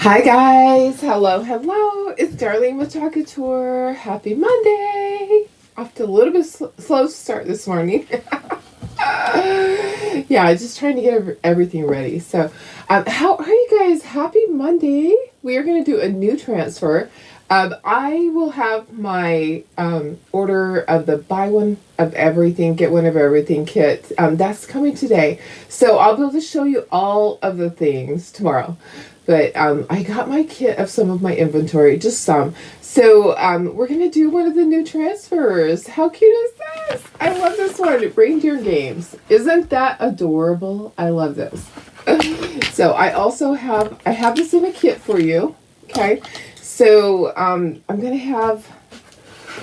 Hi guys, hello. It's Darlene with Talkator. Happy Monday. Off to a little bit slow start this morning. Yeah, just trying to get everything ready. So, how are you guys? Happy Monday. We are going to do a new transfer. I will have my order of the buy one of everything, get one of everything kit. That's coming today. So I'll be able to show you all of the things tomorrow. But I got my kit of some of my inventory, just some. So we're going to do one of the new transfers. How cute is this? I love this one. Reindeer Games. Isn't that adorable? I love this. So I have this in a kit for you. Okay. So I'm going to have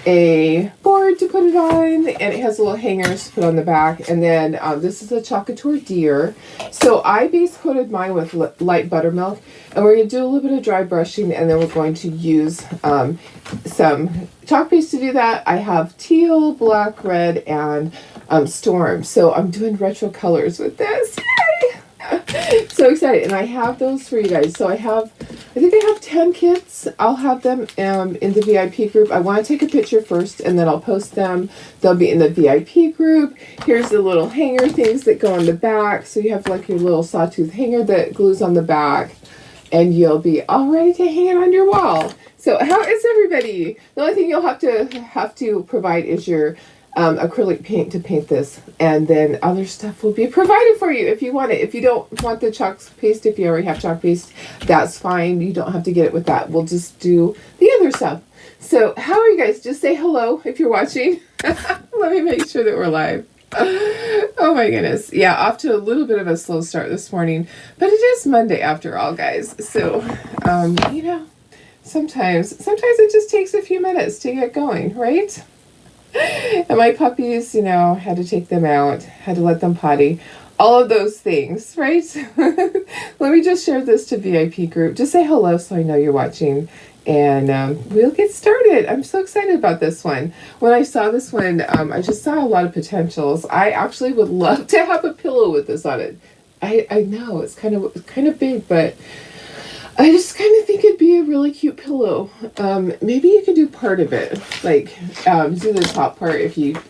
a board to put it on, and it has little hangers to put on the back. And then this is a Chocateur deer. So I base coated mine with light buttermilk, and we're going to do a little bit of dry brushing, and then we're going to use some chalk paste to do that. I have teal, black, red, and storm. So I'm doing retro colors with this. Yay! So excited. And I have those for you guys. So I think I have 10 kits. I'll have them in the VIP group. I want to take a picture first, and then I'll post them. They'll be in the VIP group. Here's the little hanger things that go on the back. So you have like your little sawtooth hanger that glues on the back, and you'll be all ready to hang it on your wall. So how is everybody? The only thing you'll have to provide is your acrylic paint to paint this, and then other stuff will be provided for you if you want it. If you don't want the chalk paste, if you already have chalk paste, that's fine. You don't have to get it with that. We'll just do the other stuff. So how are you guys? Just say hello if you're watching. Let me make sure that we're live. Oh my goodness. Yeah, off to a little bit of a slow start this morning, but it is Monday after all, guys. So sometimes it just takes a few minutes to get going, right? And my puppies, had to take them out, had to let them potty, all of those things, right? Let me just share this to VIP group. Just say hello so I know you're watching, and we'll get started. I'm so excited about this one. When I saw this one, I just saw a lot of potentials. I actually would love to have a pillow with this on it. I know it's kind of big, but I just kind of think it'd be a really cute pillow. Maybe you could do part of it, like do the top part if you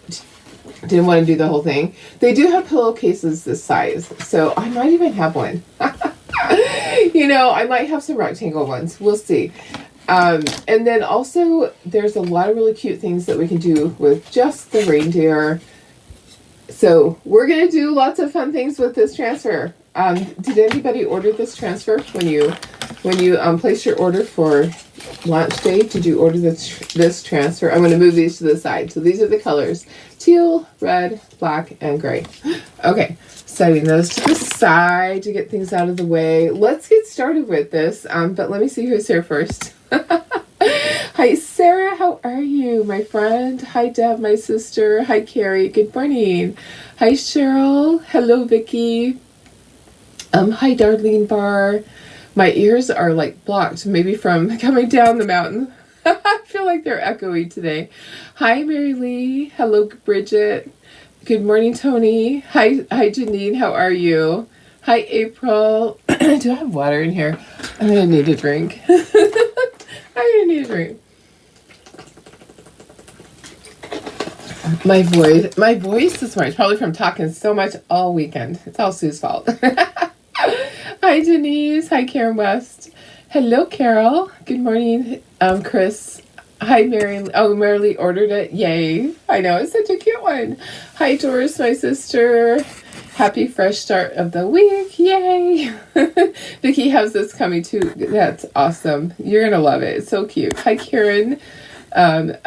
didn't want to do the whole thing. They do have pillowcases this size, so I might even have one. I might have some rectangle ones. We'll see. And then also, there's a lot of really cute things that we can do with just the reindeer. So we're going to do lots of fun things with this transfer. Did anybody order this transfer when you place your order for launch day? Did you order this transfer? I'm going to move these to the side. So these are the colors: teal, red, black, and gray. Okay, setting those to the side to get things out of the way. Let's get started with this. But let me see who's here first. Hi, Sarah. How are you, my friend? Hi, Deb, my sister. Hi, Carrie. Good morning. Hi, Cheryl. Hello, Vicky. Hi, Darlene Barr. My ears are like blocked, maybe from coming down the mountain. I feel like they're echoey today. Hi, Mary Lee. Hello, Bridget. Good morning, Tony. Hi, Janine. How are you? Hi, April. Do I have water in here? I'm gonna need a drink. I'm gonna need a drink. My voice this morning is probably from talking so much all weekend. It's all Sue's fault. Hi, Denise. Hi, Karen West. Hello, Carol. Good morning, Chris. Hi, Mary. Oh, Marilee ordered it. Yay. I know. It's such a cute one. Hi, Doris, my sister. Happy fresh start of the week. Yay. Vicki has this coming too. That's awesome. You're going to love it. It's so cute. Hi, Karen. And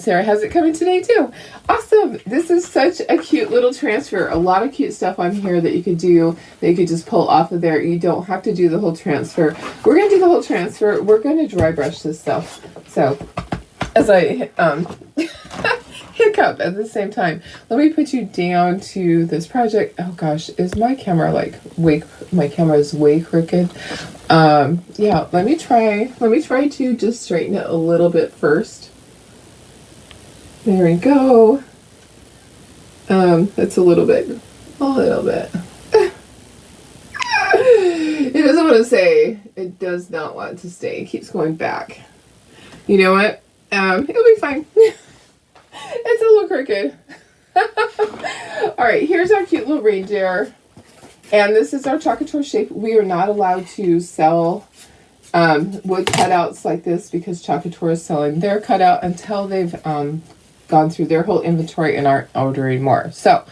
Sarah has it coming today too. Awesome. This is such a cute little transfer. A lot of cute stuff on here that you could do, that you could just pull off of there. You don't have to do the whole transfer. We're going to do the whole transfer. We're going to dry brush this stuff. So as I hiccup at the same time, let me put you down to this project. Oh gosh, is my camera my camera is way crooked. Yeah, let me try to just straighten it a little bit first. There we go. That's a little bit. It doesn't want want to say it does not want to stay. It keeps going back. You know what? It'll be fine. It's a little crooked. All right, here's our cute little reindeer. And this is our Chocator shape. We are not allowed to sell wood cutouts like this because Chocator is selling their cutout until they've gone through their whole inventory and aren't ordering more. So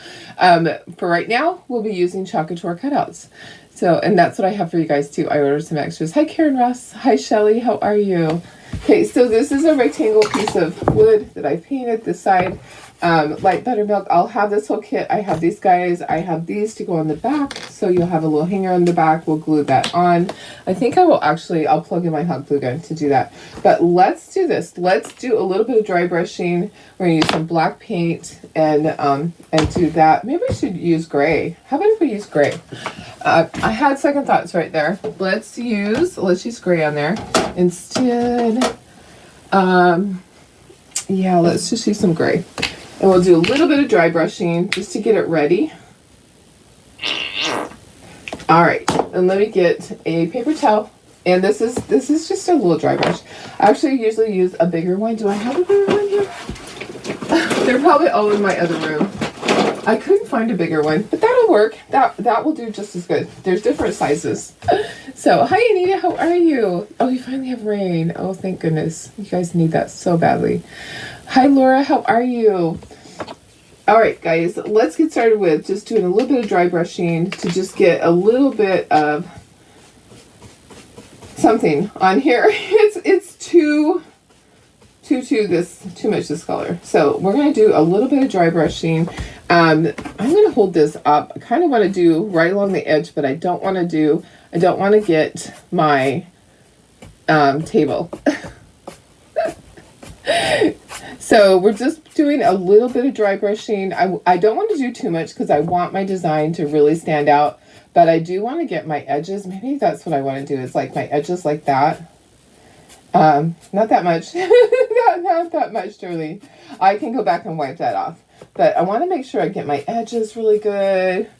for right now, we'll be using Chocator cutouts. So, and that's what I have for you guys too. I ordered some extras. Hi, Karen Ross. Hi, Shelly. How are you? Okay, so this is a rectangle piece of wood that I painted this side. Light buttermilk. I'll have this whole kit. I have these guys. I have these to go on the back. So you'll have a little hanger on the back. We'll glue that on. I think I will actually, I'll plug in my hot glue gun to do that. But let's do this. Let's do a little bit of dry brushing. We're going to use some black paint and do that. Maybe we should use gray. How about if we use gray? I had second thoughts right there. Let's use gray on there instead. Yeah, let's just use some gray. And we'll do a little bit of dry brushing just to get it ready. All right, and let me get a paper towel. And this is just a little dry brush. I actually usually use a bigger one. Do I have a bigger one here? They're probably all in my other room. I couldn't find a bigger one, but that'll work. That will do just as good. There's different sizes. So, hi Anita, how are you? Oh, you finally have rain. Oh, thank goodness. You guys need that so badly. Hi Laura, how are you? All right, guys, let's get started with just doing a little bit of dry brushing to just get a little bit of something on here. It's too much this color. So we're going to do a little bit of dry brushing. I'm going to hold this up. I kind of want to do right along the edge, but I don't want to get my table. So we're just doing a little bit of dry brushing. I don't want to do too much because I want my design to really stand out, but I do want to get my edges. Maybe that's what I want to do. It's like my edges like that. Not that much. not that much, Julie. I can go back and wipe that off. But I want to make sure I get my edges really good.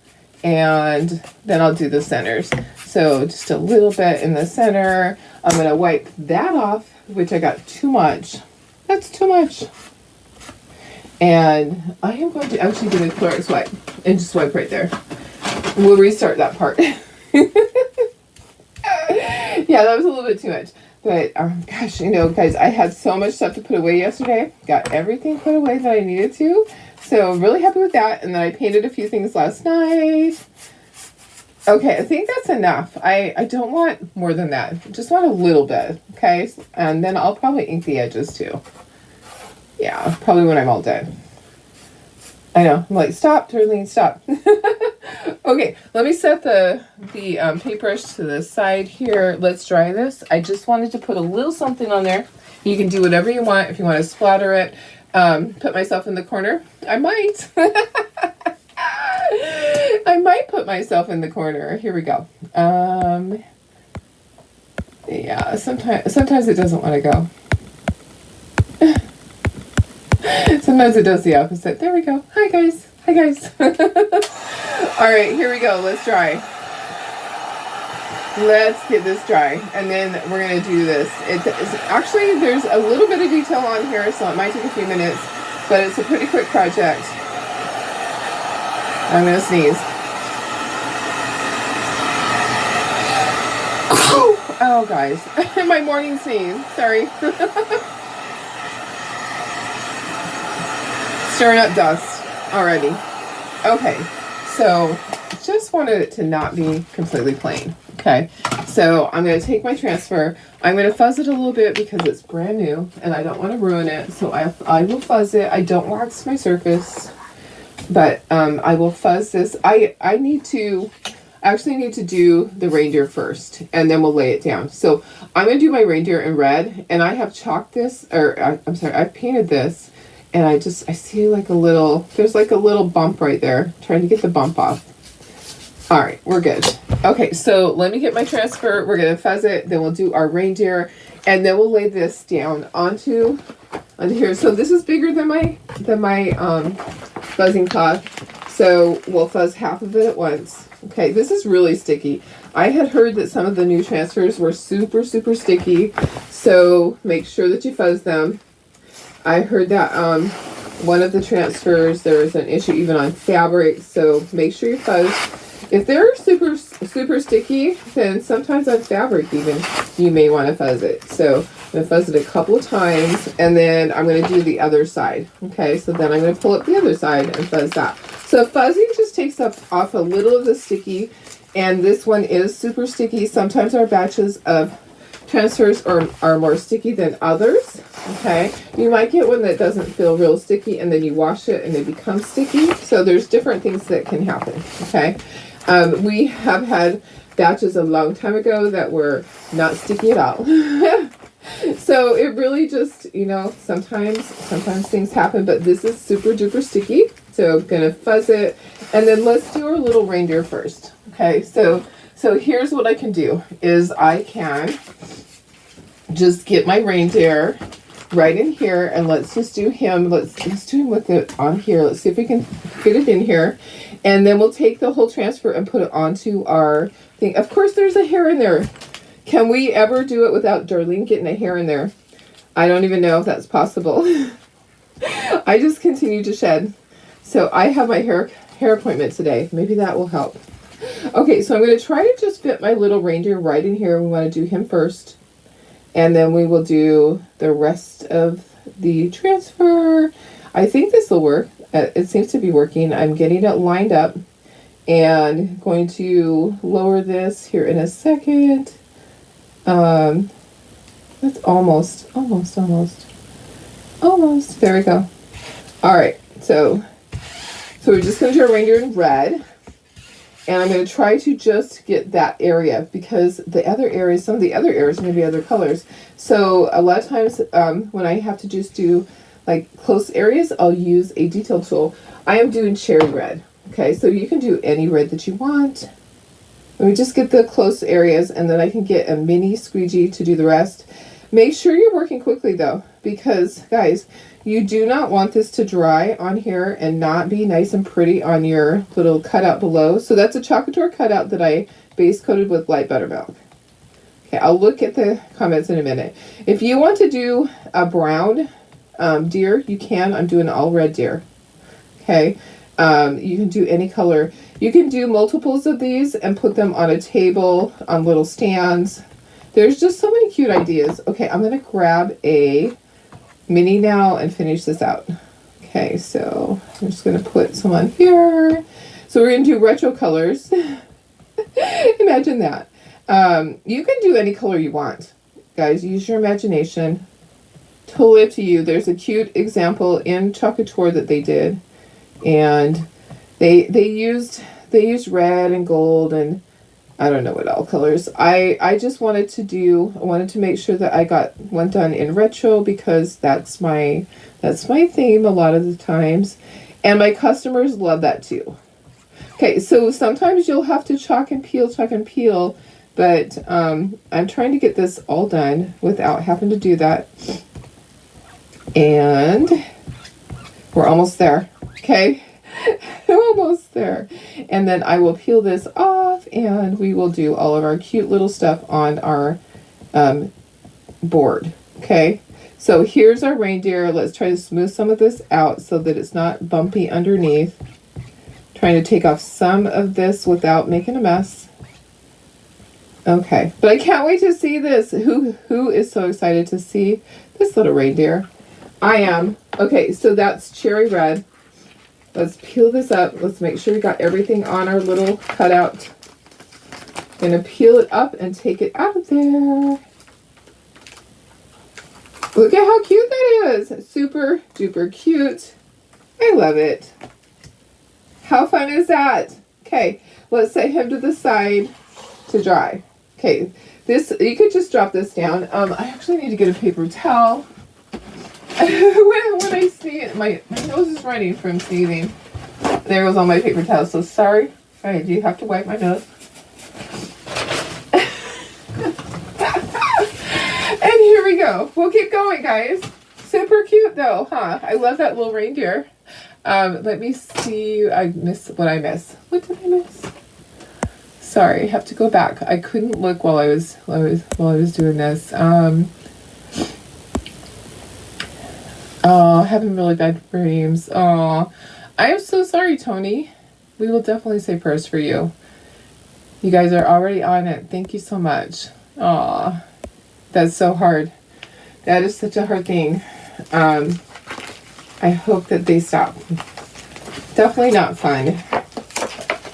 And then I'll do the centers. So just a little bit in the center. I'm going to wipe that off, which I got too much. That's too much. And I am going to actually do a Clorox wipe and just wipe right there. We'll restart that part. Yeah, that was a little bit too much. But, gosh, you know, guys, I had so much stuff to put away yesterday. Got everything put away that I needed to. So, I'm really happy with that. And then I painted a few things last night. Okay, I think that's enough. I don't want more than that. I just want a little bit, okay? And then I'll probably ink the edges, too. Yeah, probably when I'm all done. I know. I'm like, stop, Darlene, stop. Okay, let me set the paintbrush to the side here. Let's dry this. I just wanted to put a little something on there. You can do whatever you want. If you want to splatter it, put myself in the corner. I might. I might put myself in the corner. Here we go. Yeah, sometimes it doesn't want to go. Sometimes it does the opposite. There we go. Hi, guys. Hi, guys. All right, here we go. Let's dry. Let's get this dry. And then we're going to do this. It's actually, there's a little bit of detail on here, so it might take a few minutes, but it's a pretty quick project. I'm going to sneeze. Oh, guys. My morning sneeze. Sorry. Stirring up dust already. Okay, so just wanted it to not be completely plain. Okay, so I'm going to take my transfer. I'm going to fuzz it a little bit because it's brand new and I don't want to ruin it. So I will fuzz it. I don't wax my surface, but I will fuzz this. I actually need to do the reindeer first and then we'll lay it down. So I'm going to do my reindeer in red, and I have chalked this, I've painted this. And I see like there's like a little bump right there. Trying to get the bump off. All right, we're good. Okay, so let me get my transfer. We're going to fuzz it. Then we'll do our reindeer. And then we'll lay this down onto here. So this is bigger than my fuzzing cloth. So we'll fuzz half of it at once. Okay, this is really sticky. I had heard that some of the new transfers were super, super sticky, so make sure that you fuzz them. I heard that one of the transfers, there was an issue even on fabric, so make sure you fuzz. If they're super, super sticky, then sometimes on fabric even, you may want to fuzz it. So I'm going to fuzz it a couple of times, and then I'm going to do the other side. Okay, so then I'm going to pull up the other side and fuzz that. So fuzzing just takes off a little of the sticky, and this one is super sticky. Sometimes our batches of transfers are more sticky than others. Okay, you might get one that doesn't feel real sticky, and then you wash it and they become sticky. So there's different things that can happen. Okay, we have had batches a long time ago that were not sticky at all. So it really just, you know, sometimes things happen, but this is super duper sticky. So I'm gonna fuzz it, and then let's do our little reindeer first. Okay, so here's what I can do is I can just get my reindeer right in here, and let's just do him. Let's do him with it on here. Let's see if we can fit it in here, and then we'll take the whole transfer and put it onto our thing. Of course, there's a hair in there. Can we ever do it without Darlene getting a hair in there? I don't even know if that's possible. I just continue to shed. So I have my hair appointment today. Maybe that will help. Okay, so I'm going to try to just fit my little reindeer right in here. We want to do him first, and then we will do the rest of the transfer. I think this will work. It seems to be working. I'm getting it lined up and going to lower this here in a second. That's almost. There we go. All right, so we're just going to do a reindeer in red, and I'm going to try to just get that area, because the other areas, some of the other areas are going to be other colors. So a lot of times when I have to just do like close areas, I'll use a detail tool. I am doing cherry red. Okay, so you can do any red that you want. Let me just get the close areas, and then I can get a mini squeegee to do the rest. Make sure you're working quickly though, because guys, you do not want this to dry on here and not be nice and pretty on your little cutout below. So that's a Chocator cutout that I base coated with light buttermilk. Okay, I'll look at the comments in a minute. If you want to do a brown deer, you can. I'm doing all red deer. Okay, you can do any color. You can do multiples of these and put them on a table, on little stands. There's just so many cute ideas. Okay, I'm going to grab a mini now and finish this out. Okay, so I'm just going to put some on here. So we're going to do retro colors. Imagine that. You can do any color you want. Guys, use your imagination. Totally up to you. There's a cute example in Chocator that they did. And they used red and gold and I don't know what all colors. I just wanted to make sure that I got one done in retro, because that's my theme a lot of the times, and my customers love that too. Okay, so sometimes you'll have to chalk and peel, but I'm trying to get this all done without having to do that, and we're almost there. Okay. Almost there. And then I will peel this off, and we will do all of our cute little stuff on our board. Okay, so here's our reindeer. Let's try to smooth some of this out so that it's not bumpy underneath. Trying to take off some of this without making a mess. Okay, but I can't wait to see this. Who is so excited to see this little reindeer? I am. Okay, so that's cherry red. Let's peel this up. Let's make sure we got everything on our little cutout. Gonna peel it up and take it out of there. Look at how cute that is. Super duper cute. I love it. How fun is that? Okay, let's set him to the side to dry. Okay, this, you could just drop this down. I actually need to get a paper towel. when I sneeze, my nose is running from sneezing. There goes all my paper towels, so sorry. I do have to wipe my nose. And here we go. We'll keep going, guys. Super cute though, huh? I love that little reindeer. Let me see. I missed what I missed. What did I miss? Sorry, I have to go back. I couldn't look while I was doing this. Oh, having really bad dreams. Oh, I am so sorry, Tony. We will definitely say prayers for you. You guys are already on it. Thank you so much. Oh, that's so hard. That is such a hard thing. I hope that they stop. Definitely not fun.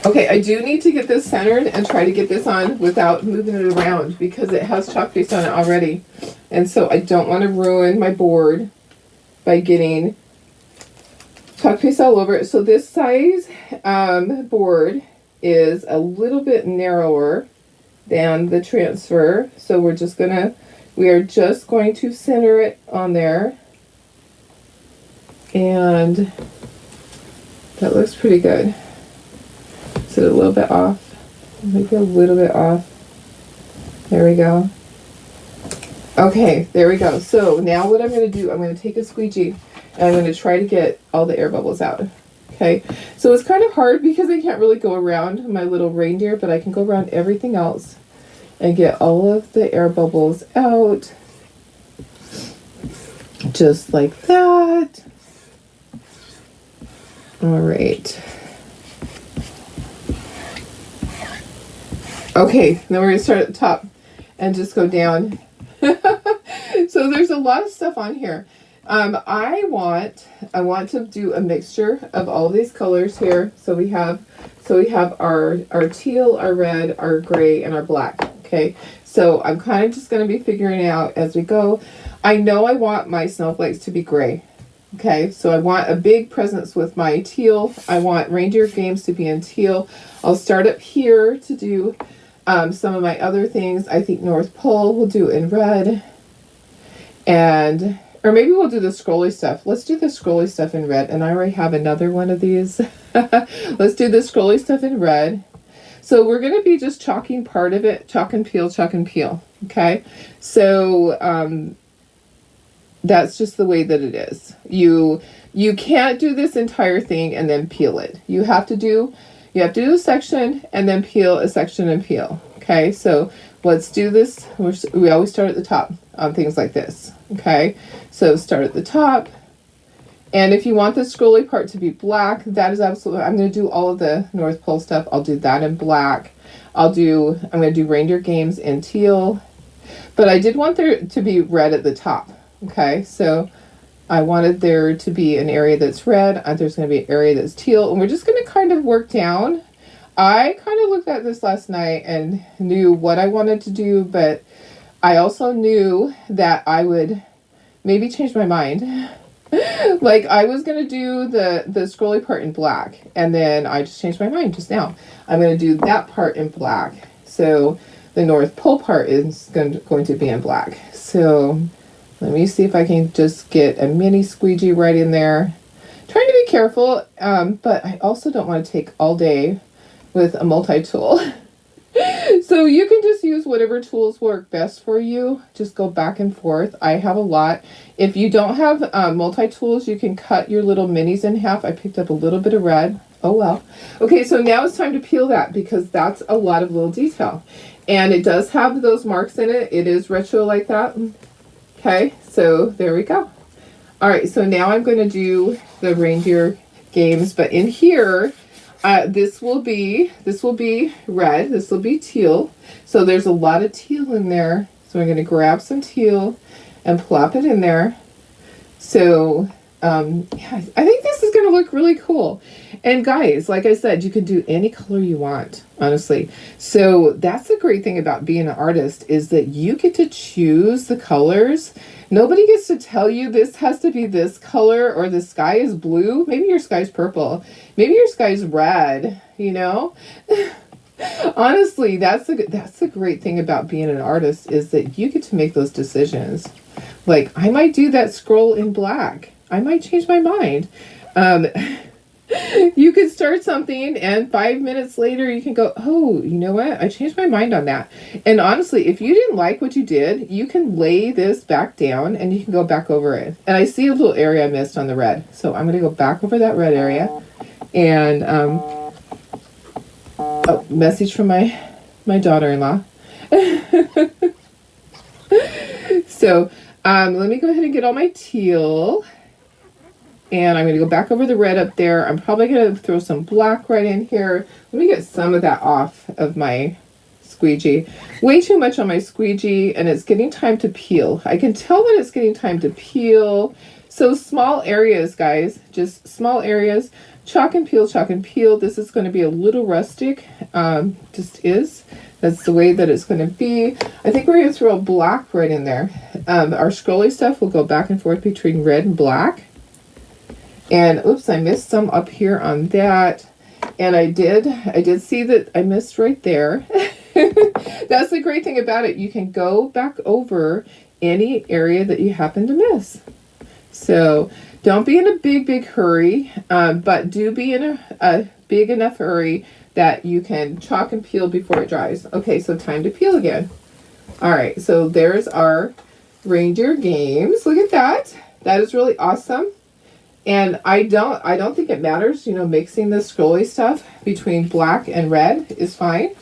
Okay, I do need to get this centered and try to get this on without moving it around because it has chalk paste on it already. And so I don't want to ruin my board by getting chalk paste all over it. So this size board is a little bit narrower than the transfer. So we are just going to center it on there. And that looks pretty good. Is it a little bit off? Maybe a little bit off. There we go. Okay, there we go. So now what I'm going to do, I'm going to take a squeegee and I'm going to try to get all the air bubbles out. Okay, so it's kind of hard because I can't really go around my little reindeer, but I can go around everything else and get all of the air bubbles out. Just like that. All right. Okay, then we're going to start at the top and just go down. So there's a lot of stuff on here. I want to do a mixture of all these colors here. So we have our teal, our red, our gray, and our black. Okay, so I'm kind of just going to be figuring out as we go. I know I want my snowflakes to be gray. Okay, so I want a big presence with my teal. I want Reindeer Games to be in teal. I'll start up here to do some of my other things. I think North Pole we'll do in red. Or maybe we'll do the scrolly stuff. Let's do the scrolly stuff in red. And I already have another one of these. Let's do the scrolly stuff in red. So we're going to be just chalking part of it. Chalk and peel, chalk and peel. Okay. So that's just the way that it is. You can't do this entire thing and then peel it. You have to do a section and then peel a section and peel. Okay, so let's do this. We always start at the top on things like this. Okay, so start at the top. And if you want the scrolly part to be black, that is absolutely, I'm going to do all of the North Pole stuff. I'll do that in black. I'm going to do Reindeer Games in teal. But I did want there to be red at the top. Okay, so I wanted there to be an area that's red. There's going to be an area that's teal. And we're just going to kind of work down. I kind of looked at this last night and knew what I wanted to do, but I also knew that I would maybe change my mind. Like I was going to do the scrolly part in black, and then I just changed my mind just now. I'm going to do that part in black. So the North Pole part is going to be in black. So let me see if I can just get a mini squeegee right in there. Trying to be careful, but I also don't want to take all day with a multi-tool. So you can just use whatever tools work best for you. Just go back and forth. I have a lot. If you don't have multi-tools, you can cut your little minis in half. I picked up a little bit of red. Oh well. Okay, so now it's time to peel that because that's a lot of little detail. And it does have those marks in it. It is retro like that. Okay, so there we go. All right, so now I'm going to do the Reindeer Games, but in here, this will be red. This will be teal. So there's a lot of teal in there. So I'm going to grab some teal and plop it in there. So yeah, I think this is going to look really cool. And guys, like I said, you can do any color you want, honestly. So that's the great thing about being an artist is that you get to choose the colors. Nobody gets to tell you this has to be this color or the sky is blue. Maybe your sky's purple. Maybe your sky's red, you know? Honestly, that's the great thing about being an artist is that you get to make those decisions. Like, I might do that scroll in black. I might change my mind. You could start something and 5 minutes later you can go, oh, you know what? I changed my mind on that. And honestly, if you didn't like what you did, you can lay this back down and you can go back over it. And I see a little area I missed on the red. So I'm going to go back over that red area. And Oh, message from my daughter-in-law. So let me go ahead and get all my teal. And I'm going to go back over the red up there. I'm probably going to throw some black right in here. Let me get some of that off of my squeegee. Way too much on my squeegee, and it's getting time to peel. I can tell that it's getting time to peel. So small areas, guys, just small areas. Chalk and peel, chalk and peel. This is going to be a little rustic, just is. That's the way that it's going to be. I think we're going to throw black right in there. Our scrolly stuff will go back and forth between red and black. And oops, I missed some up here on that. And I did see that I missed right there. That's the great thing about it. You can go back over any area that you happen to miss. So don't be in a big hurry, but do be in a big enough hurry that you can chalk and peel before it dries. Okay, so time to peel again. All right, so there's our Reindeer Games. Look at that. That is really awesome. And I don't think it matters, you know, mixing the scrolly stuff between black and red is fine.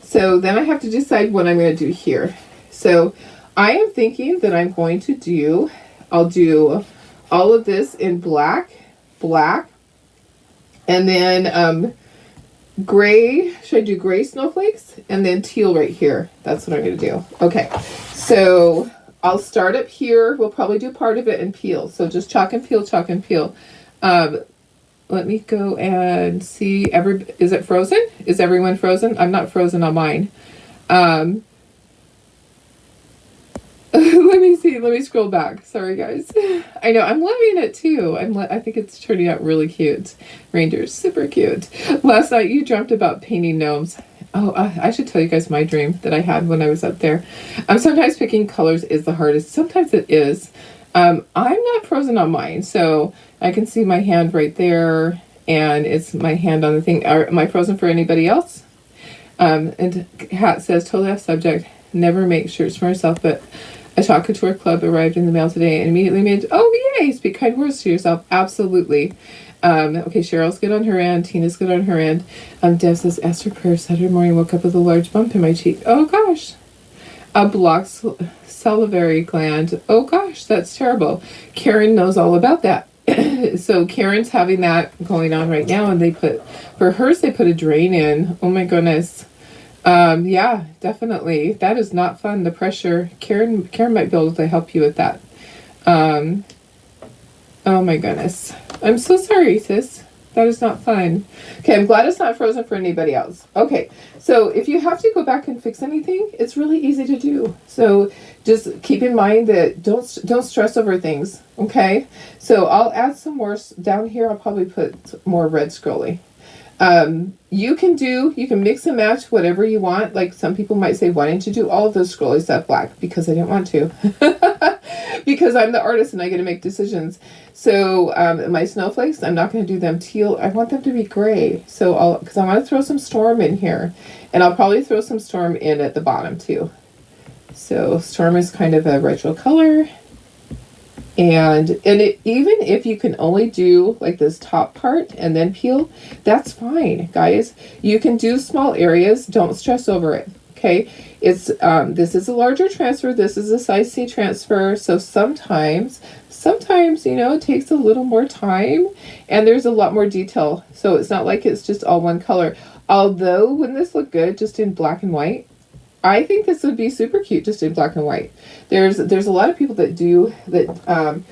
So then I have to decide what I'm going to do here. So I am thinking that I'm going to do, I'll do all of this in black, and then gray. Should I do gray snowflakes? And then teal right here. That's what I'm going to do. Okay, so I'll start up here. We'll probably do part of it and peel. So just chalk and peel, chalk and peel. Let me go and see. Is it frozen? Is everyone frozen? I'm not frozen on mine. Let me see. Let me scroll back. Sorry, guys. I know. I'm loving it, too. I think it's turning out really cute. Reindeer's super cute. Last night, you dreamt about painting gnomes. Oh, I should tell you guys my dream that I had when I was up there. Sometimes picking colors is the hardest. Sometimes it is. I'm not frozen on mine, so I can see my hand right there, and it's my hand on the thing. Am I frozen for anybody else? And Kat says, totally off subject. Never make shirts for myself, but a Chalk Couture Club arrived in the mail today and immediately made, oh, yay, speak kind words to yourself. Absolutely. Okay, Cheryl's good on her end. Tina's good on her end. Deb says, Esther prayer Saturday morning, woke up with a large bump in my cheek. Oh, gosh. A blocked salivary gland. Oh, gosh, that's terrible. Karen knows all about that. So Karen's having that going on right now, and for hers, they put a drain in. Oh, my goodness. Yeah, definitely. That is not fun, the pressure. Karen might be able to help you with that. Oh, my goodness. I'm so sorry, sis. That is not fun. Okay, I'm glad it's not frozen for anybody else. Okay, so if you have to go back and fix anything, it's really easy to do. So just keep in mind that don't stress over things, okay? So I'll add some more down here. I'll probably put more red scrolly. You can mix and match whatever you want. Like some people might say, why didn't you do all of those scrolly stuff black? Because I didn't want to. Because I'm the artist and I get to make decisions. So my snowflakes, I'm not going to do them teal. I want them to be gray. So because I want to throw some storm in here. And I'll probably throw some storm in at the bottom too. So storm is kind of a retro color. And even if you can only do like this top part and then peel, that's fine, guys. You can do small areas. Don't stress over it. Okay, it's this is a larger transfer. This is a size C transfer. So sometimes it takes a little more time, and there's a lot more detail. So it's not like it's just all one color. Although, wouldn't this look good just in black and white? I think this would be super cute just in black and white. There's a lot of people that do that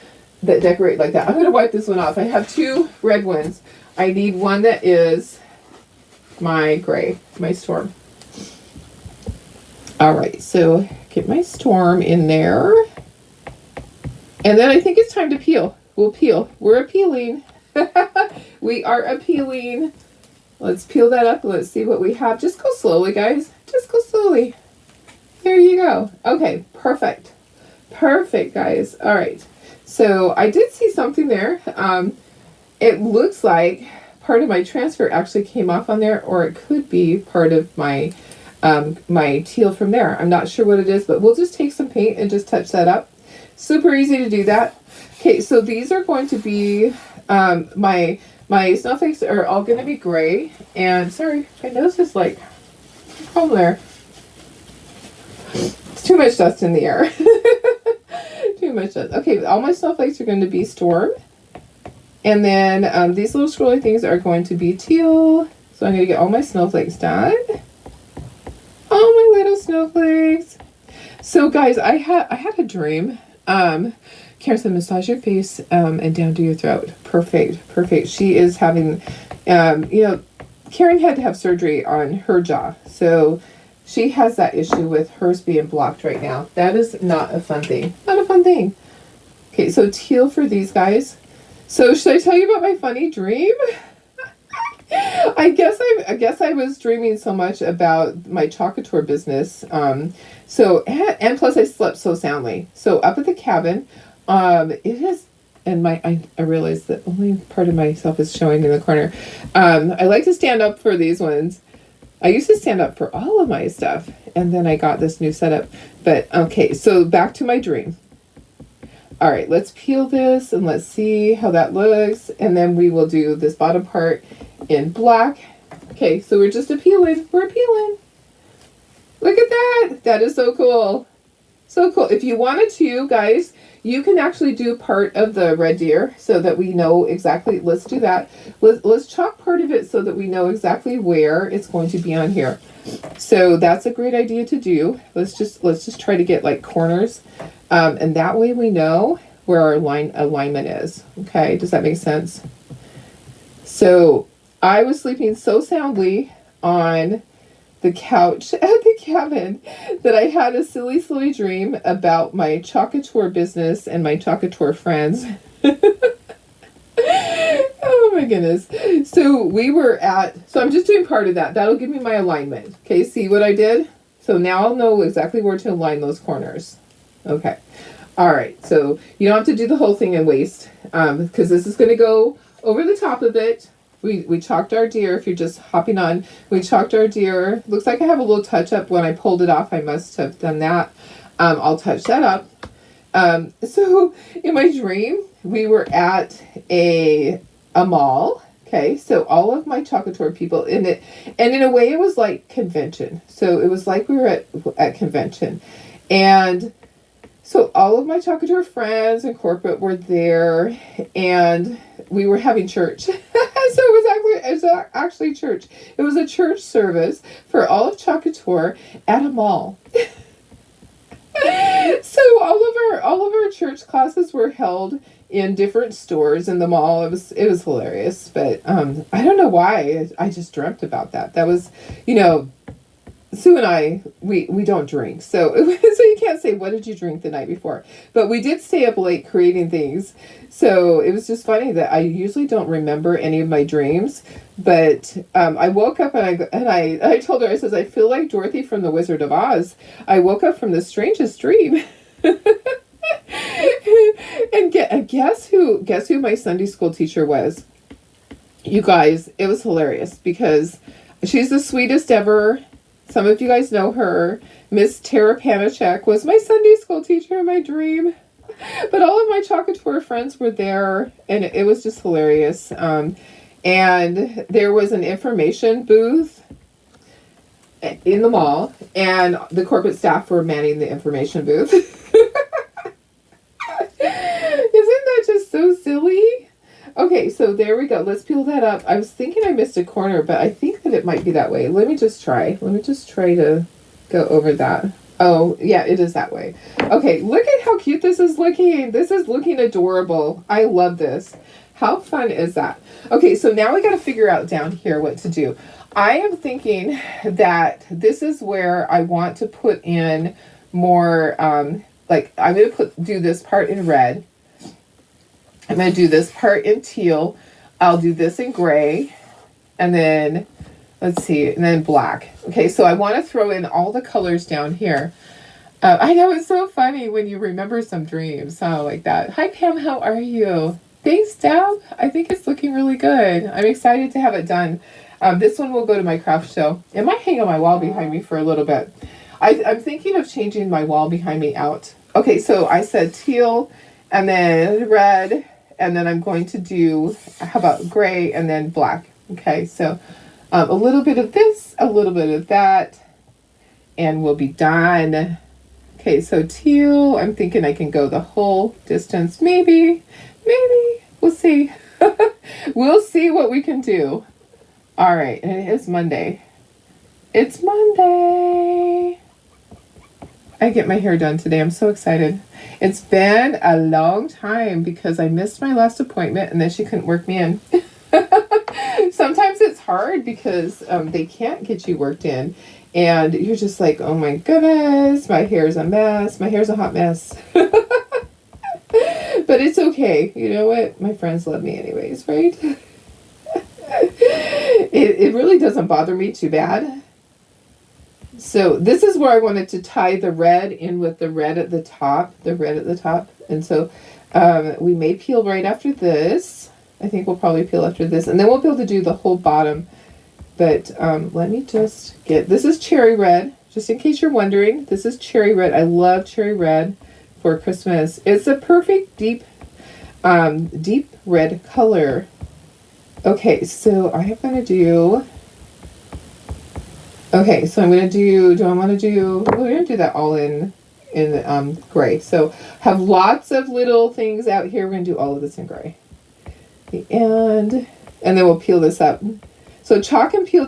decorate like that. I'm gonna wipe this one off. I have two red ones. I need one that is my gray, my storm. All right, so get my storm in there. And then I think it's time to peel. We'll peel. We're appealing. We are appealing. Let's peel that up. Let's see what we have. Just go slowly, guys. Just go slowly. There you go. Okay, perfect. Perfect, guys. All right. So I did see something there. It looks like part of my transfer actually came off on there, or it could be part of my my teal from there. I'm not sure what it is, but we'll just take some paint and just touch that up. Super easy to do that. Okay, so these are going to be my My snowflakes are all going to be gray. And sorry, my nose is like, oh there. It's too much dust in the air. Too much dust. Okay, all my snowflakes are going to be storm. And then these little scrolly things are going to be teal. So I'm going to get all my snowflakes done. Oh, my little snowflakes. So guys, I had a dream. Karen said, massage your face and down to your throat. Perfect. She is having, Karen had to have surgery on her jaw. So she has that issue with hers being blocked right now. That is not a fun thing. Not a fun thing. Okay, so teal for these guys. So should I tell you about my funny dream? I guess I was dreaming so much about my chocolate business. And plus I slept so soundly. So up at the cabin, it is, and I realize that only part of myself is showing in the corner. I like to stand up for these ones. I used to stand up for all of my stuff, and then I got this new setup. But okay, so back to my dream. All right, let's peel this and let's see how that looks. And then we will do this bottom part in black. Okay, so we're just peeling. We're peeling. Look at that. That is so cool. So cool. If you wanted to, guys, you can actually do part of the red deer so that we know exactly. Let's do that. Let's chalk part of it so that we know exactly where it's going to be on here. So that's a great idea to do. Let's just try to get like corners. And that way we know where our alignment is. Okay, does that make sense? So I was sleeping so soundly on the couch at the cabin that I had a silly dream about my chocolate business and my chocolate friends. Oh my goodness. So I'm just doing part of that. That'll give me my alignment. Okay, see what I did? So now I'll know exactly where to align those corners. Okay. All right. So you don't have to do the whole thing in waste because this is going to go over the top of it. We chalked our deer. If you're just hopping on, we chalked our deer. Looks like I have a little touch up when I pulled it off. I must have done that. I'll touch that up. So in my dream, we were at a mall. Okay, so all of my chocolate people in it, and in a way it was like convention. So it was like we were at convention. And so all of my chocolate friends and corporate were there, and we were having church. So it was actually church. It was a church service for all of chocolate at a mall. So all of our church classes were held in different stores in the mall. It was hilarious, but I don't know why I just dreamt about that. That was, Sue and I, we don't drink, so you can't say what did you drink the night before, but we did stay up late creating things. So it was just funny that I usually don't remember any of my dreams, but I woke up and I told her, I says, I feel like Dorothy from the Wizard of Oz. I woke up from the strangest dream. And guess who my Sunday school teacher was? You guys, it was hilarious because she's the sweetest ever. Some of you guys know her. Miss Tara Panachek was my Sunday school teacher in my dream. But all of my chocolate friends were there, and it was just hilarious. And there was an information booth in the mall, and the corporate staff were manning the information booth. Isn't that just so silly? Okay, so there we go. Let's peel that up. I was thinking I missed a corner, but I think that it might be that way. Let me just try to go over that. Oh, yeah, it is that way. Okay, look at how cute this is looking. This is looking adorable. I love this. How fun is that? Okay, so now we got to figure out down here what to do. I am thinking that this is where I want to put in more, like I'm going to do this part in red. I'm going to do this part in teal. I'll do this in gray. And then, let's see, and then black. Okay, so I want to throw in all the colors down here. I know it's so funny when you remember some dreams, like that. Hi, Pam, how are you? Thanks, Deb. I think it's looking really good. I'm excited to have it done. This one will go to my craft show. It might hang on my wall behind me for a little bit. I'm thinking of changing my wall behind me out. Okay, so I said teal, and then red, and then I'm going to do, how about gray and then black? Okay, so a little bit of this, a little bit of that, and we'll be done. Okay, so teal, I'm thinking I can go the whole distance. Maybe, we'll see. We'll see what we can do. All right, and it is Monday. It's Monday. I get my hair done today. I'm so excited. It's been a long time because I missed my last appointment and then she couldn't work me in. Sometimes it's hard because they can't get you worked in. And you're just like, oh my goodness, my hair's a mess. My hair's a hot mess. But it's okay. You know what? My friends love me anyways, right? It really doesn't bother me too bad. So this is where I wanted to tie the red in with the red at the top. And so we may peel right after this. I think we'll probably peel after this. And then we'll be able to do the whole bottom. But let me just get, this is cherry red, just in case you're wondering. This is cherry red. I love cherry red for Christmas. It's a perfect deep red color. Okay, so I am going to do, okay, so I'm going to do, we're going to do that all in gray. So have lots of little things out here. We're going to do all of this in gray. And then we'll peel this up. So chalk and peel.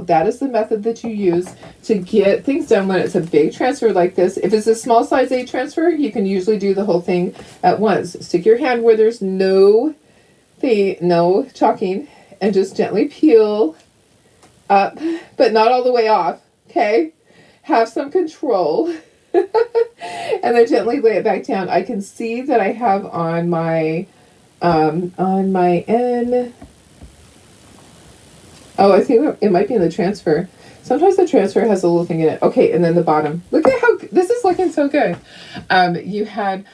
That is the method that you use to get things done when it's a big transfer like this. If it's a small size A transfer, you can usually do the whole thing at once. Stick your hand where there's no chalking and just gently peel up, but not all the way off, okay? Have some control. And then gently lay it back down. I can see that I have on my end. Oh, I think it might be in the transfer. Sometimes the transfer has a little thing in it. Okay, and then the bottom. Look at how this is looking so good. You had,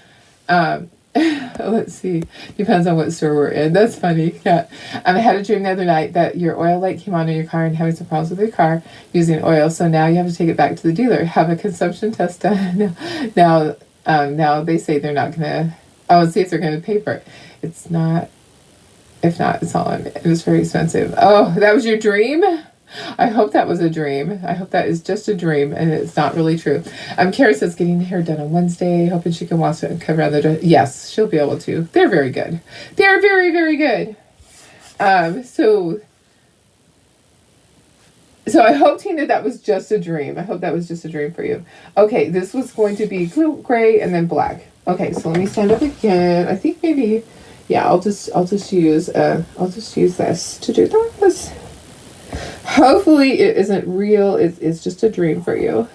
let's see, depends on what store we're in. That's funny. Yeah. I had a dream the other night that your oil light came on in your car and having some problems with your car using oil. So now you have to take it back to the dealer, have a consumption test done. Now they say they're not gonna. Oh, see if they're gonna pay for it. It's not. If not, it's all on. It was very expensive. Oh, that was your dream? I hope that was a dream. I hope that is just a dream and it's not really true. Carrie says getting the hair done on Wednesday, hoping she can wash it and cover other dress. Yes, she'll be able to. They're very good. They're very, very good. So I hope, Tina, that was just a dream. I hope that was just a dream for you. Okay, this was going to be gray and then black. Okay, so let me stand up again. I think maybe, yeah, I'll just use this to do this. Hopefully it isn't real. It's just a dream for you.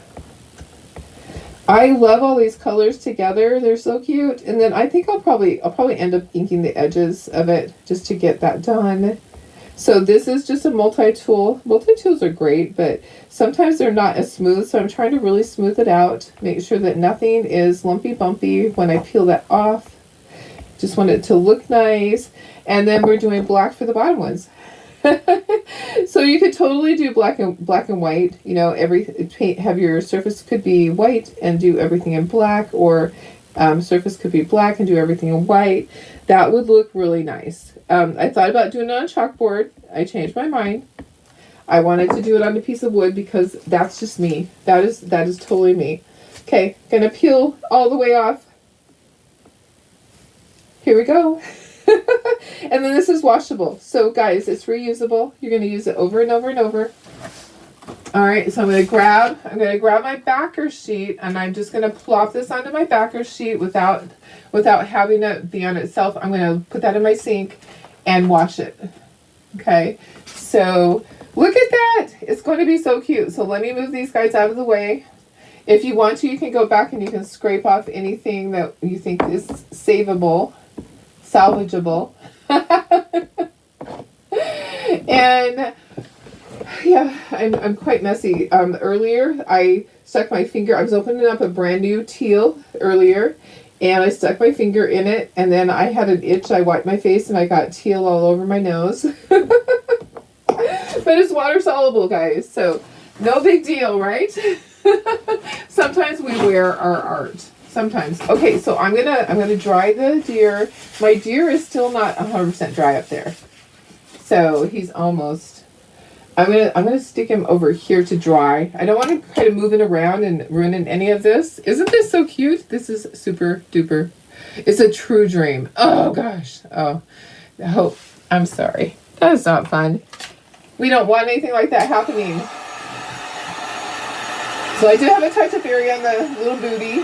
I love all these colors together. They're so cute. And then I think I'll probably end up inking the edges of it just to get that done. So this is just a multi-tool. Multi-tools are great, but sometimes they're not as smooth. So I'm trying to really smooth it out. Make sure that nothing is lumpy bumpy when I peel that off. Just want it to look nice. And then we're doing black for the bottom ones. So you could totally do black and white. You know, have your surface could be white and do everything in black, or surface could be black and do everything in white. That would look really nice. I thought about doing it on a chalkboard. I changed my mind. I wanted to do it on a piece of wood because that's just me. That is totally me. Okay, gonna peel all the way off. Here we go. And then this is washable. So guys, it's reusable. You're going to use it over and over and over. All right, so I'm going to grab my backer sheet, and I'm just going to plop this onto my backer sheet without having it be on itself. I'm going to put that in my sink and wash it. Okay, so look at that. It's going to be so cute. So let me move these guys out of the way. If you want to, you can go back and you can scrape off anything that you think is salvageable. And yeah, I'm quite messy. Earlier I stuck my finger, I was opening up a brand new teal earlier, and I stuck my finger in it, and then I had an itch. I wiped my face and I got teal all over my nose. But it's water soluble, guys, so no big deal, right? Sometimes we wear our art. Sometimes. Okay, so I'm gonna dry the deer. My deer is still not 100% dry up there. So he's almost. I'm gonna stick him over here to dry. I don't want to kind of move it around and ruin any of this. Isn't this so cute? This is super duper. It's a true dream. Oh gosh. Oh, I hope. I'm sorry. That is not fun. We don't want anything like that happening. So I did have a touch-up area on the little booty.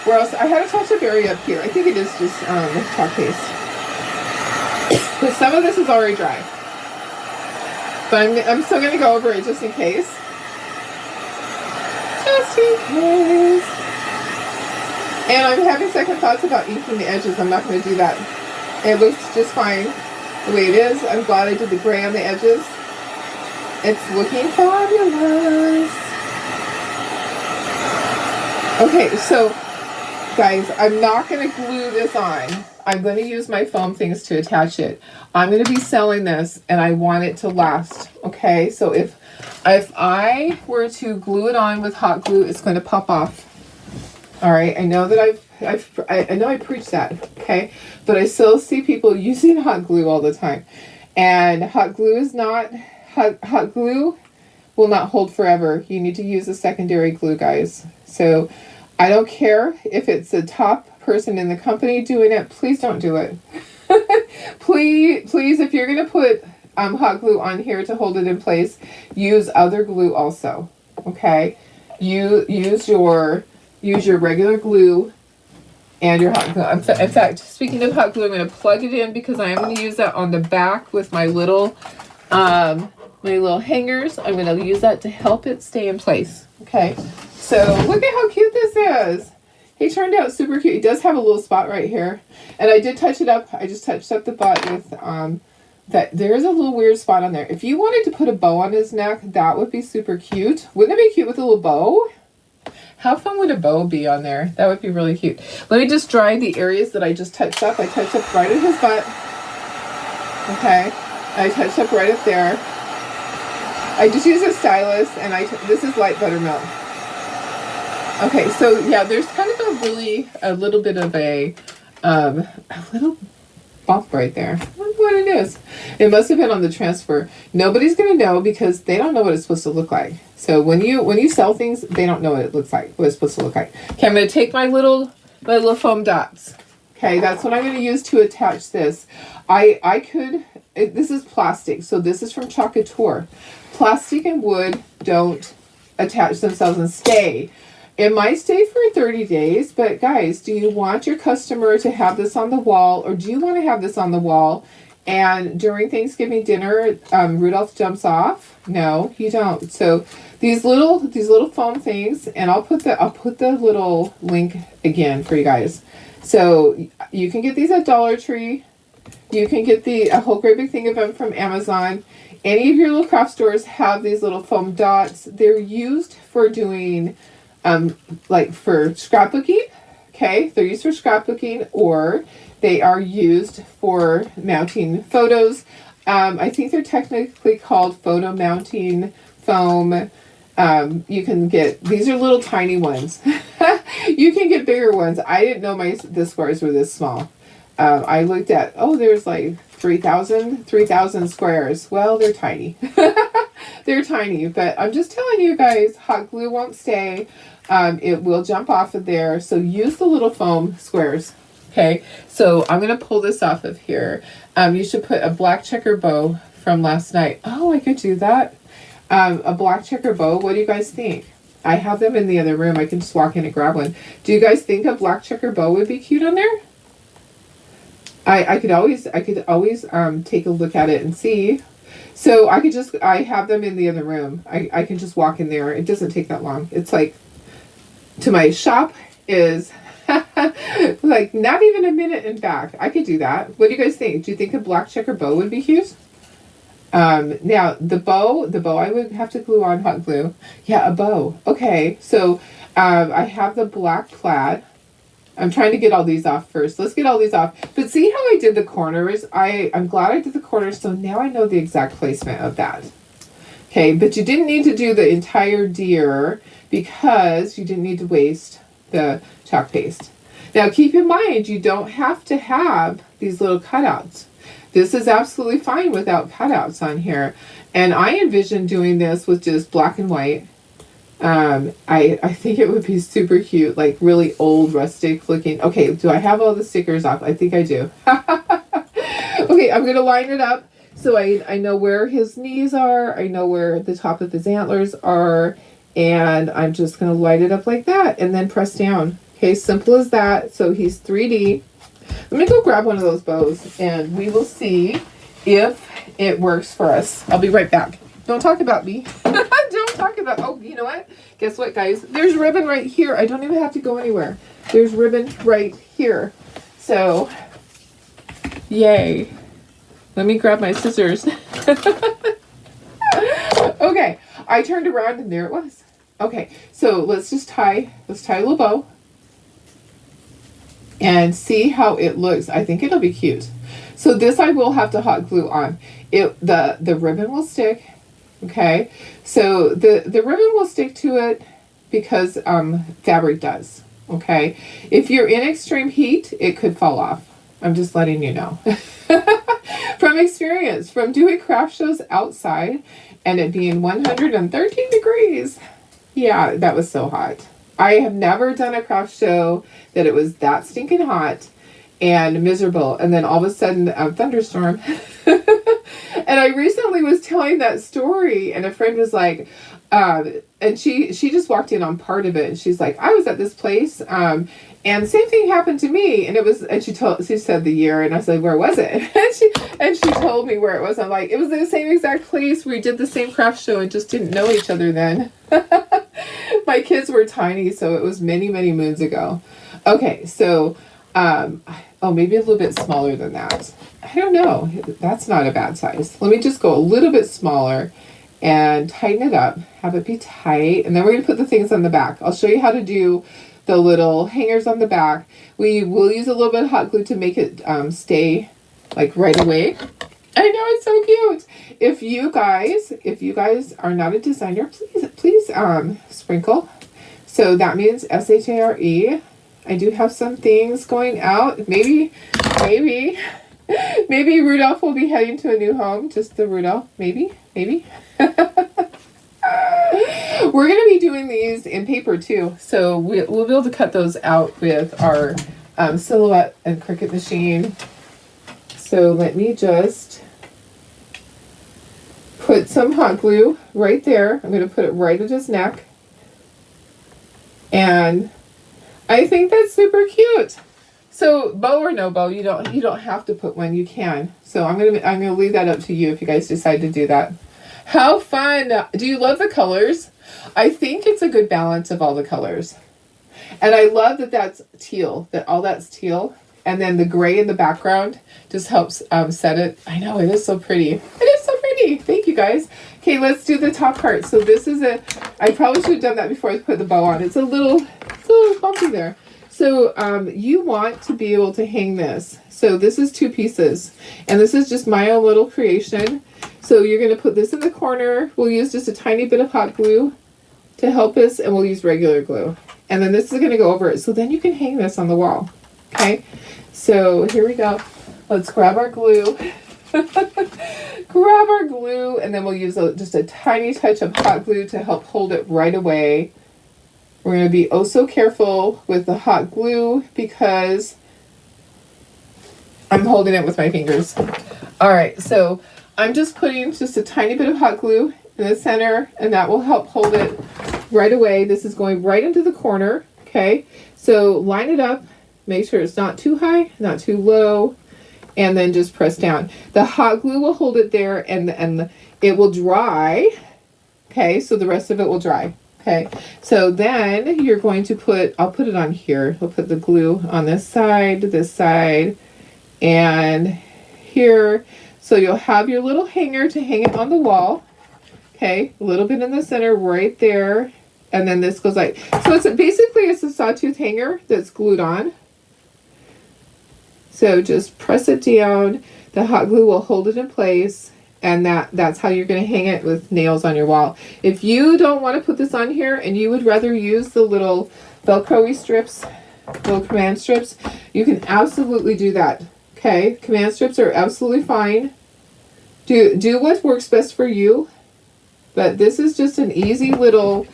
Where else? I had a touch-up area up here. I think it is just chalk paste. Because some of this is already dry. But I'm still going to go over it just in case. Just in case. And I'm having second thoughts about inking the edges. I'm not going to do that. It looks just fine the way it is. I'm glad I did the gray on the edges. It's looking fabulous. Okay, so guys, I'm not going to glue this on. I'm going to use my foam things to attach it. I'm going to be selling this and I want it to last. Okay, so if I were to glue it on with hot glue, it's going to pop off. All right, I know that I know I preach that, okay? But I still see people using hot glue all the time. And hot glue is not, hot glue will not hold forever. You need to use a secondary glue, guys. So I don't care if it's the top person in the company doing it. Please don't do it. Please, if you're going to put hot glue on here to hold it in place, use other glue also, okay? Use your regular glue and your hot glue. In fact, speaking of hot glue, I'm going to plug it in because I am going to use that on the back with my little hangers. I'm going to use that to help it stay in place. Okay, so look at how cute this is. He turned out super cute. He does have a little spot right here, and I did touch it up. I just touched up the butt with that. There is a little weird spot on there. If you wanted to put a bow on his neck, that would be super cute. Wouldn't it be cute with a little bow? How fun would a bow be on there? That would be really cute. Let me just dry the areas that I just touched up. I touched up right at his butt. Okay. I touched up right up there. I just use a stylus, and this is light buttermilk. Okay, so yeah, there's kind of a little bit of a little bump right there. I wonder what it is. It must have been on the transfer. Nobody's gonna know because they don't know what it's supposed to look like. So when you sell things, they don't know what it looks like, what it's supposed to look like. Okay, I'm gonna take my little foam dots. Okay, that's what I'm gonna use to attach this. This is plastic, so this is from Chocateur. Plastic and wood don't attach themselves and stay. It might stay for 30 days, but guys, do you want your customer to have this on the wall, or do you want to have this on the wall and during Thanksgiving dinner, Rudolph jumps off? No, you don't. So these little foam things, and I'll put the little link again for you guys. So you can get these at Dollar Tree. You can get a whole great big thing of them from Amazon. Any of your little craft stores have these little foam dots. They're used for doing like for scrapbooking. Okay, they're used for scrapbooking, or they are used for mounting photos. I think they're technically called photo mounting foam. You can get, these are little tiny ones. You can get bigger ones. I didn't know the squares were this small. I looked at, there's like 3,000 squares. Well, they're tiny. They're tiny, but I'm just telling you guys, hot glue won't stay. It will jump off of there. So use the little foam squares. Okay, so I'm going to pull this off of here. You should put a black checker bow from last night. Oh, I could do that. A black checker bow. What do you guys think? I have them in the other room. I can just walk in and grab one. Do you guys think a black checker bow would be cute on there? I could always take a look at it and see. So I have them in the other room. I can just walk in there. It doesn't take that long. It's like, to my shop is like not even a minute and back. I could do that. What do you guys think? Do you think a black checker bow would be cute? Now the bow I would have to glue on hot glue. Yeah, a bow. Okay, so I have the black plaid. I'm trying to get all these off first. Let's get all these off. But see how I did the corners? I'm glad I did the corners, so now I know the exact placement of that. Okay, but you didn't need to do the entire deer because you didn't need to waste the chalk paste. Now keep in mind, you don't have to have these little cutouts. This is absolutely fine without cutouts on here. And I envision doing this with just black and white. I think it would be super cute, like really old rustic looking. Okay, do I have all the stickers off? I think I do. Okay, I'm gonna line it up so I know where his knees are, I know where the top of his antlers are, and I'm just gonna light it up like that and then press down. Okay, simple as that. So he's 3D. Let me go grab one of those bows and we will see if it works for us. I'll be right back. Don't talk about me. Don't talk about, oh, you know what? Guess what, guys? There's ribbon right here. I don't even have to go anywhere. There's ribbon right here. So, yay. Let me grab my scissors. Okay, I turned around and there it was. Okay, so let's tie a little bow and see how it looks. I think it'll be cute. So this I will have to hot glue on. The ribbon will stick. Okay, so the ribbon will stick to it because fabric does. Okay, if you're in extreme heat, it could fall off. I'm just letting you know. From experience, from doing craft shows outside and it being 113 degrees. Yeah, that was so hot. I have never done a craft show that it was that stinking hot and miserable, and then all of a sudden a thunderstorm. And I recently was telling that story, and a friend was like, and she just walked in on part of it, and she's like, I was at this place, and the same thing happened to me, and it was, and she said the year, and I said, where was it? and she told me where it was. I'm like, it was in the same exact place. We did the same craft show and just didn't know each other then. My kids were tiny, so it was many, many moons ago. Okay, so, oh, maybe a little bit smaller than that. I don't know. That's not a bad size. Let me just go a little bit smaller and tighten it up. Have it be tight. And then we're going to put the things on the back. I'll show you how to do the little hangers on the back. We will use a little bit of hot glue to make it stay like right away. I know, it's so cute. If you guys are not a designer, please sprinkle. So that means SHARE. I do have some things going out. Maybe Rudolph will be heading to a new home. Just the Rudolph. Maybe. We're going to be doing these in paper too. So we'll be able to cut those out with our Silhouette and Cricut machine. So let me just put some hot glue right there. I'm going to put it right at his neck. And I think that's super cute. So bow or no bow, you don't have to put one. You can. So I'm gonna leave that up to you if you guys decide to do that. How fun! Do you love the colors? I think it's a good balance of all the colors, and I love that that's teal. That all that's teal, and then the gray in the background just helps set it. I know, it is so pretty. It is so pretty. Thank you guys. Okay, let's do the top part. So this is I probably should have done that before I put the bow on. It's a little bumpy there. So you want to be able to hang this. So this is 2 pieces. And this is just my own little creation. So you're going to put this in the corner. We'll use just a tiny bit of hot glue to help us. And we'll use regular glue. And then this is going to go over it. So then you can hang this on the wall. Okay. So here we go. Let's grab our glue. Grab our glue. And then we'll use just a tiny touch of hot glue to help hold it right away. We're going to be oh so careful with the hot glue because I'm holding it with my fingers. All right, so I'm just putting just a tiny bit of hot glue in the center, and that will help hold it right away. This is going right into the corner, okay? So line it up, make sure it's not too high, not too low, and then just press down. The hot glue will hold it there, and it will dry, okay? So the rest of it will dry. Okay, so then you're going to I'll put it on here. We'll put the glue on this side, and here. So you'll have your little hanger to hang it on the wall. Okay, a little bit in the center right there. And then this goes like, so it's a sawtooth hanger that's glued on. So just press it down. The hot glue will hold it in place. And that's how you're going to hang it with nails on your wall. If you don't want to put this on here and you would rather use the little Velcro-y strips, little command strips, you can absolutely do that. Okay, command strips are absolutely fine. Do what works best for you. But this is just an easy little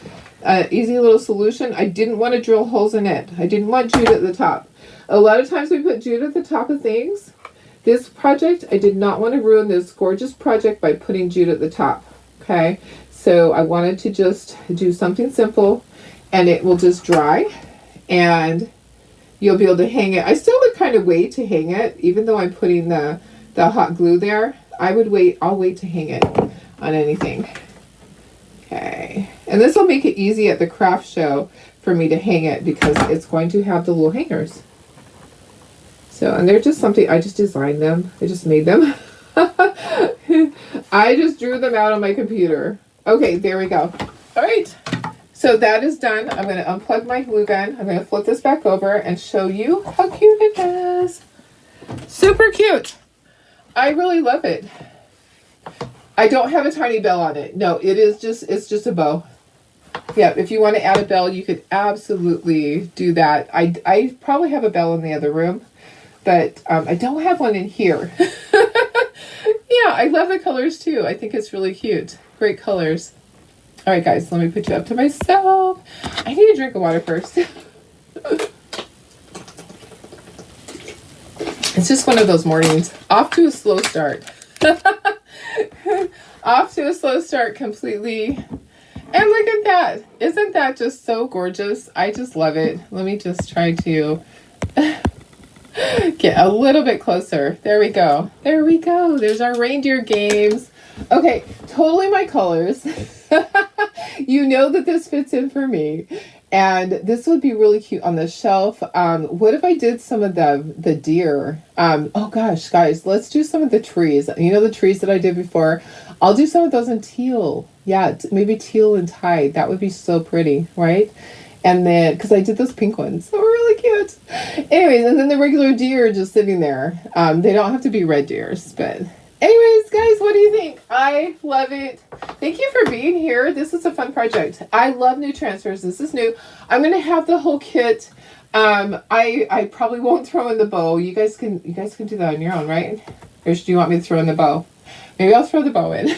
solution. I didn't want to drill holes in it. I didn't want jute at the top. A lot of times we put jute at the top of things. This project, I did not want to ruin this gorgeous project by putting jute at the top. Okay, so I wanted to just do something simple, and it will just dry, and you'll be able to hang it. I still would kind of wait to hang it, even though I'm putting the hot glue there. I'll wait to hang it on anything. Okay, and this will make it easy at the craft show for me to hang it because it's going to have the little hangers. So, and they're just something, I just designed them. I just made them. I just drew them out on my computer. Okay, there we go. All right, so that is done. I'm going to unplug my glue gun. I'm going to flip this back over and show you how cute it is. Super cute. I really love it. I don't have a tiny bell on it. No, it's just a bow. Yeah, if you want to add a bell, you could absolutely do that. I probably have a bell in the other room, but I don't have one in here. Yeah, I love the colors too. I think it's really cute. Great colors. All right, guys, let me put you up to myself. I need a drink of water first. It's just one of those mornings. Off to a slow start. Off to a slow start completely. And look at that. Isn't that just so gorgeous? I just love it. Let me just try to get a little bit closer. There we go. There we go. There's our Reindeer Games. Okay, totally my colors. You know that this fits in for me. And this would be really cute on the shelf. What if I did some of the deer? Oh gosh, guys, let's do some of the trees. You know the trees that I did before? I'll do some of those in teal. Yeah, maybe teal and tide. That would be so pretty, right? And then, because I did those pink ones. So really cute. Anyways, and then the regular deer just sitting there. They don't have to be red deers, but... Anyways, guys, what do you think? I love it. Thank you for being here. This is a fun project. I love new transfers. This is new. I'm going to have the whole kit. I probably won't throw in the bow. You guys can do that on your own, right? Or do you want me to throw in the bow? Maybe I'll throw the bow in.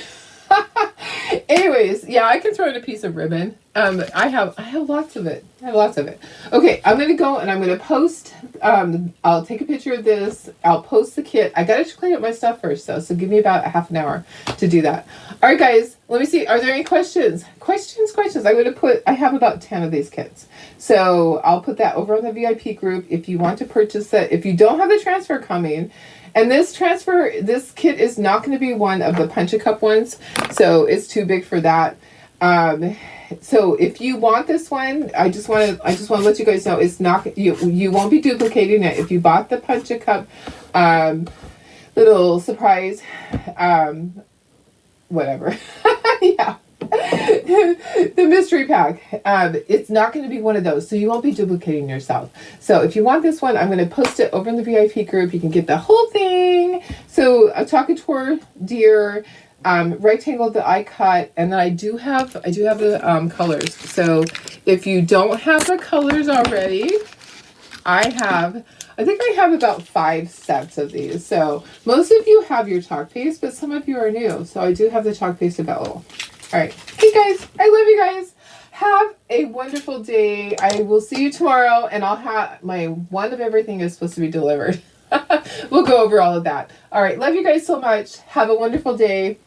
Anyways, yeah, I can throw in a piece of ribbon. I have lots of it. Okay, I'm gonna go and I'm gonna post. I'll take a picture of this. I'll post the kit. I gotta clean up my stuff first, though, so give me about a half an hour to do that. All right, guys. Let me see. Are there any questions? Questions. I have about 10 of these kits, so I'll put that over on the VIP group if you want to purchase it. If you don't have the transfer coming. And this kit is not going to be one of the Punch-A-Cup ones, so it's too big for that. So if you want this one, I just want to let you guys know it's not, you won't be duplicating it. If you bought the Punch-A-Cup little surprise, whatever, yeah. The mystery pack. It's not going to be one of those, so you won't be duplicating yourself. So if you want this one, I'm going to post it over in the VIP group. You can get the whole thing. So a Talkator deer, rectangle that I cut, and then I do have the colors. So if you don't have the colors already, I think I have about 5 sets of these. So most of you have your chalk paste, but some of you are new. So I do have the chalk paste available. All right. Hey, guys. I love you guys. Have a wonderful day. I will see you tomorrow, and I'll have my one of everything is supposed to be delivered. We'll go over all of that. All right. Love you guys so much. Have a wonderful day.